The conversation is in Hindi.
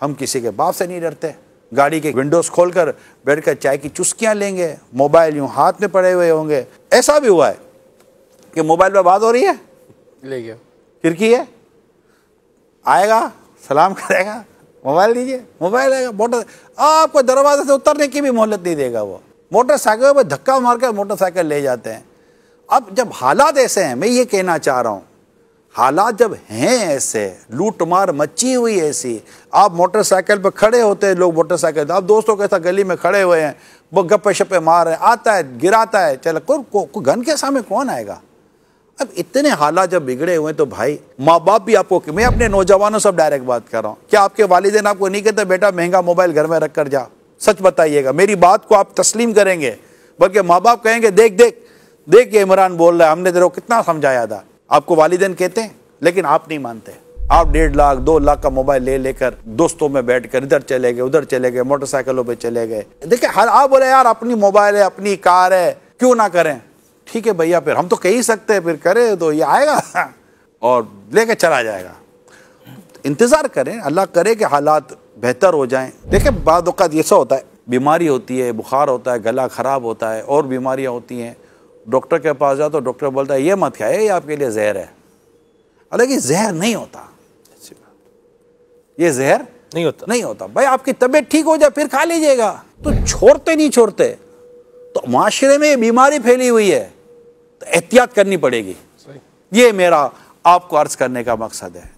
हम किसी के बाप से नहीं डरते। गाड़ी के विंडोज़ खोलकर बैठकर चाय की चुस्कियां लेंगे, मोबाइल यूं हाथ में पड़े हुए होंगे। ऐसा भी हुआ है कि मोबाइल पे बात हो रही है, ले गया, खिड़की है, आएगा सलाम करेगा, मोबाइल दीजिए, मोबाइल आएगा, मोटर आपको दरवाजे से उतरने की भी मोहलत नहीं देगा। वो मोटरसाइकिल पर धक्का मारकर मोटरसाइकिल ले जाते हैं। अब जब हालात ऐसे हैं, मैं ये कहना चाह रहा हूँ, हालात जब हैं ऐसे, लूट मार मची हुई ऐसी, आप मोटरसाइकिल पर खड़े होते हैं, लोग मोटरसाइकिल, आप दोस्तों के साथ गली में खड़े हुए हैं, वो गप्पे शप्पे मार रहे हैं, आता है गिराता है, चलो को गन के सामने कौन आएगा। अब इतने हालात जब बिगड़े हुए हैं तो भाई माँ बाप भी आपको, मैं अपने नौजवानों से डायरेक्ट बात कर रहा हूँ, क्या आपके वालिदैन आपको नहीं कहते बेटा महंगा मोबाइल घर में रख कर जा? सच बताइएगा, मेरी बात को आप तस्लीम करेंगे? बल्कि माँ बाप कहेंगे देख देख देख ये इमरान बोल रहा है, हमने तेरे को कितना समझाया था। आपको वालिदैन कहते हैं, लेकिन आप नहीं मानते। आप 1.5 लाख 2 लाख का मोबाइल ले लेकर दोस्तों में बैठकर इधर चले गए उधर चले गए, मोटरसाइकिलों पे चले गए। देखिए हर आप बोले यार अपनी मोबाइल है अपनी कार है क्यों ना करें, ठीक है भैया, फिर हम तो कह ही सकते हैं, फिर करे तो ये आएगा और लेके चला जाएगा। इंतजार करें, अल्लाह करे कि हालात बेहतर हो जाएं। देखिए बाद वक़्त ऐसा होता है, बीमारी होती है, बुखार होता है, गला ख़राब होता है और बीमारियां होती हैं, डॉक्टर के पास जाओ तो डॉक्टर बोलता है ये मत खाइए, ये आपके लिए जहर है। हालांकि जहर नहीं होता, ये जहर नहीं होता भाई, आपकी तबीयत ठीक हो जाए फिर खा लीजिएगा। तो छोड़ते नहीं छोड़ते, तो माशरे में ये बीमारी फैली हुई है तो एहतियात करनी पड़ेगी। ये मेरा आपको अर्ज करने का मकसद है।